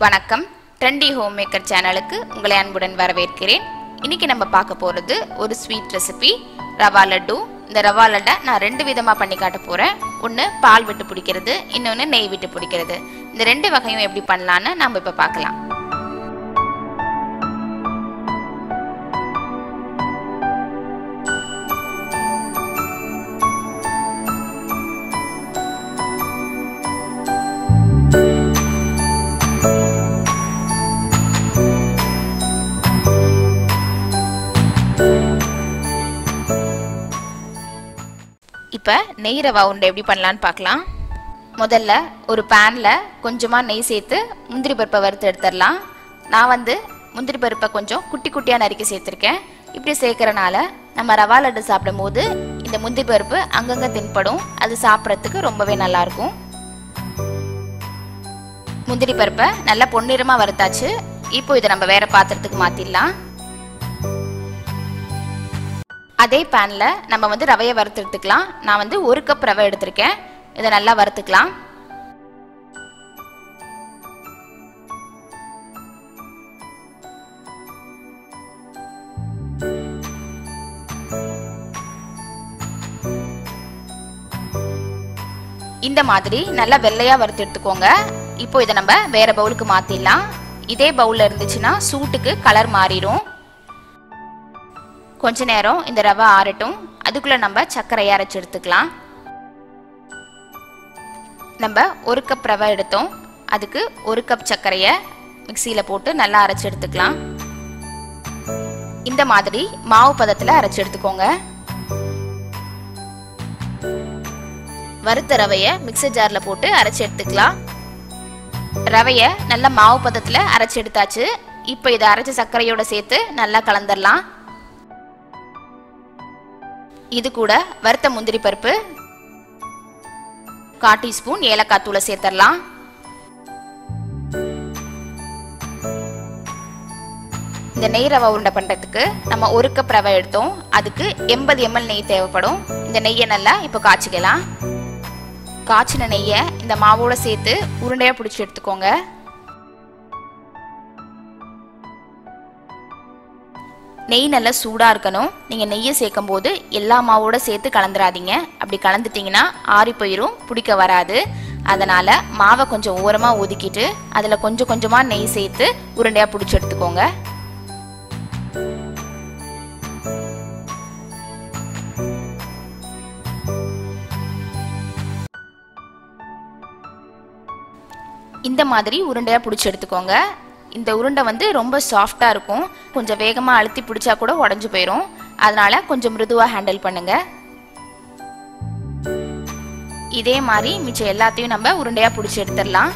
வணக்கம் trendy home maker சேனலுக்கு உங்களை அன்புடன் வரவேற்கிறேன். இன்னைக்கு நம்ம பார்க்க போறது ஒரு ஸ்வீட் ரெசிபி ரவா லட்டு. இந்த ரவா லட்டை நான் ரெண்டு விதமா பண்ணி காட்ட போறேன். ஒன்று பால் விட்டு பிடிக்கிறது, இன்னொன்று நெய் விட்டு பிடிக்கிறது. இந்த ரெண்டு வகையும் எப்படி பண்ணலான்னு நம்ம இப்ப பார்க்கலாம். இப்போ நெய் ரவா உருண்டை எப்படி பண்ணலான்னு பார்க்கலாம். முதல்ல ஒரு பேனில் கொஞ்சமாக நெய் சேர்த்து முந்திரி பருப்பை வறுத்து எடுத்துடலாம். நான் முந்திரி பருப்பை கொஞ்சம் குட்டி குட்டியாக நறுக்கி சேர்த்துருக்கேன். இப்படி சேர்க்கறனால நம்ம ரவா லட்டு சாப்பிடும் போது இந்த முந்திரி பருப்பு அங்கங்கே தென்படும். அது சாப்பிட்றதுக்கு ரொம்பவே நல்லாயிருக்கும். முந்திரி பருப்பை நல்லா பொன்னிறமாக வறுத்தாச்சு. இப்போ இதை நம்ம வேறு பாத்திரத்துக்கு மாற்றிடலாம். அதே பேனில் நம்ம ரவையை வறுத்து எடுத்துக்கலாம். நான் 1 கப் ரவை எடுத்திருக்கேன். இதை நல்லா வறுத்துக்கலாம். இந்த மாதிரி நல்லா வெள்ளையா வறுத்து எடுத்துக்கோங்க. இப்போ இதை நம்ம வேற பவுலுக்கு மாத்திடலாம். இதே பவுல்ல இருந்துச்சுன்னா சூட்டுக்கு கலர் மாறிடும். கொஞ்ச நேரம் இந்த ரவை ஆறட்டும். அதுக்குள்ள நம்ம சர்க்கரையை அரைச்சு எடுத்துக்கலாம். நம்ம 1 கப் ரவை எடுத்தோம். அதுக்கு 1 கப் சர்க்கரையை மிக்சியில போட்டு நல்லா அரைச்சு எடுத்துக்கலாம். இந்த மாதிரி மாவு பதத்துல அரைச்சு எடுத்துக்கோங்க. வறுத்த ரவையை மிக்சர் ஜார்ல போட்டு அரைச்சு எடுத்துக்கலாம். ரவையை நல்லா மாவு பதத்துல அரைச்சு எடுத்தாச்சு. இப்போ இதை அரைச்ச சர்க்கரையோட சேர்த்து நல்லா கலந்துடலாம். இது கூட வறுத்த முந்திரி பருப்பு, 1/4 டீஸ்பூன் ஏலக்காய் தூளை சேர்த்துடலாம். இந்த நெய் ரவை உருண்டை பண்றதுக்கு நம்ம 1 கப் ரவை எடுத்தோம். அதுக்கு 80 ml நெய் தேவைப்படும். இந்த நெய்யை நல்லா இப்போ காய்ச்சிக்கலாம். காய்ச்சின நெய்யை இந்த மாவோட சேர்த்து உருண்டையா பிடிச்சி எடுத்துக்கோங்க. நெய் நல்லா சூடாக இருக்கணும். நீங்கள் நெய்யை சேர்க்கும் போது எல்லா மாவோட சேர்த்து கலந்துடாதீங்க. அப்படி கலந்துட்டிங்கன்னா ஆறி போயிடும், பிடிக்க வராது. அதனால் மாவை கொஞ்சம் ஓரமாக ஒதுக்கிட்டு அதில் கொஞ்சம் கொஞ்சமாக நெய் சேர்த்து உருண்டையாக பிடிச்சி எடுத்துக்கோங்க. இந்த மாதிரி உருண்டையாக பிடிச்சி எடுத்துக்கோங்க. இந்த உருண்டை ரொம்ப சாஃப்டாக இருக்கும். கொஞ்சம் வேகமாக அழுத்தி பிடிச்சா கூட உடஞ்சி போயிடும். அதனால கொஞ்சம் மிருதுவாக ஹேண்டில் பண்ணுங்க. இதே மாதிரி மிச்சம் எல்லாத்தையும் நம்ம உருண்டையாக பிடிச்சி எடுத்துடலாம்.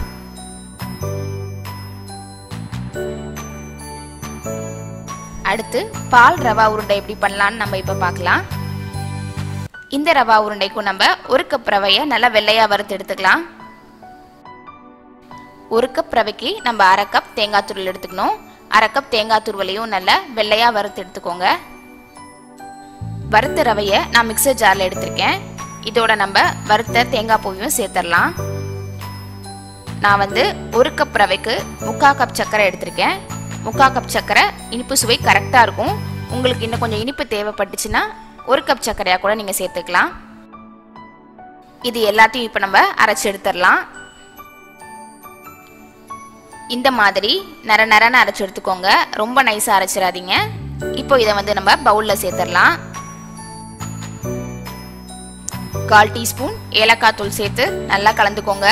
அடுத்து பால் ரவா உருண்டை எப்படி பண்ணலான்னு நம்ம இப்போ பார்க்கலாம். இந்த ரவா உருண்டைக்கும் நம்ம 1 கப் ரவையை நல்லா வெள்ளையாக வறுத்து எடுத்துக்கலாம். 1 கப் ரவைக்கு நம்ம 1/2 கப் தேங்காய் துருவல் எடுத்துக்கணும். 1/2 கப் தேங்காய் துருவலையும் நல்லா வெள்ளையா வறுத்து எடுத்துக்கோங்க. வறுத்த ரவையை நான் மிக்சர் ஜார்ல எடுத்திருக்கேன். இதோட நம்ம வறுத்த தேங்காய் பூவையும் சேர்த்துடலாம். நான் 1 கப் ரவைக்கு 3/4 கப் சர்க்கரை எடுத்திருக்கேன். 3/4 கப் சர்க்கரை இனிப்பு சுவை கரெக்டாக இருக்கும். உங்களுக்கு இன்னும் கொஞ்சம் இனிப்பு தேவைப்பட்டுச்சுன்னா 1 கப் சர்க்கரையா கூட நீங்கள் சேர்த்துக்கலாம். இது எல்லாத்தையும் இப்போ நம்ம அரைச்சி எடுத்துடலாம். இந்த மாதிரி நரன்னு அரைச்சு எடுத்துக்கோங்க. ரொம்ப நைஸா அரைச்சிடாதீங்க. இப்போ இதை நம்ம பவுல்ல சேர்த்துடலாம். 1/4 டீஸ்பூன் ஏலக்காய் தூள் சேர்த்து நல்லா கலந்துக்கோங்க.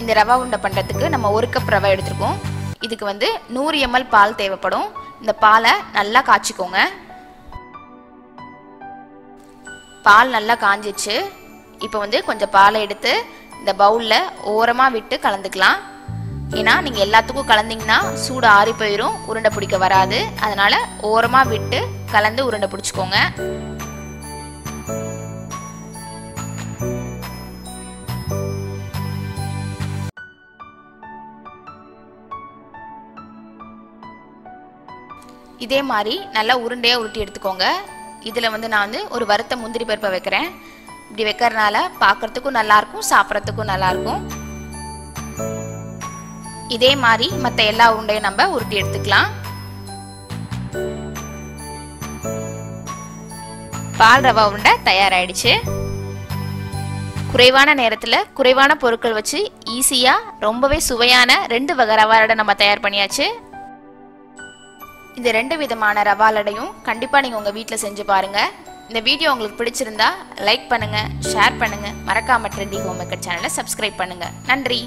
இந்த ரவா உருண்டை பண்றதுக்கு நம்ம 1 கப் ரவை எடுத்துருக்கோம். இதுக்கு 100 ml பால் தேவைப்படும். இந்த பாலை நல்லா காய்ச்சிக்கோங்க. பால் நல்லா காஞ்சிச்சு. இப்போ கொஞ்சம் பாலை எடுத்து இந்த பவுல்ல ஓரமா விட்டு கலந்துக்கலாம். ஏன்னா நீங்க எல்லாத்துக்கும் கலந்தீங்கன்னா சூடு ஆறி போயிடும், உருண்டை பிடிக்க வராது. அதனால ஓரமா விட்டு கலந்து உருண்டை பிடிச்சுக்கோங்க. இதே மாதிரி நல்லா உருண்டையா உருட்டி எடுத்துக்கோங்க. இதுல நான் ஒரு வறுத்த முந்திரி பருப்பை வைக்கிறேன். இப்படி வைக்கிறதுனால பார்க்கறதுக்கும் நல்லா இருக்கும், சாப்பிட்றதுக்கும் நல்லா இருக்கும். இதே மாதிரி மற்ற எல்லா உருண்டையும் நம்ம உருட்டி எடுத்துக்கலாம். பால் ரவா உருண்டை தயாராயிடுச்சு. குறைவான நேரத்தில் குறைவான பொருட்கள் வச்சு ஈஸியாக ரொம்பவே சுவையான 2 வகை ரவா லட்டை நம்ம தயார் பண்ணியாச்சு. இந்த 2 விதமான ரவா லட்டையும் கண்டிப்பாக நீங்கள் உங்கள் வீட்டில் செஞ்சு பாருங்கள். இந்த வீடியோ உங்களுக்கு பிடிச்சிருந்தா லைக் பண்ணுங்கள், ஷேர் பண்ணுங்கள், மறக்காம ட்ரெண்டி ஹோம் மேக்கர் சேனலை சப்ஸ்கிரைப் பண்ணுங்கள். நன்றி.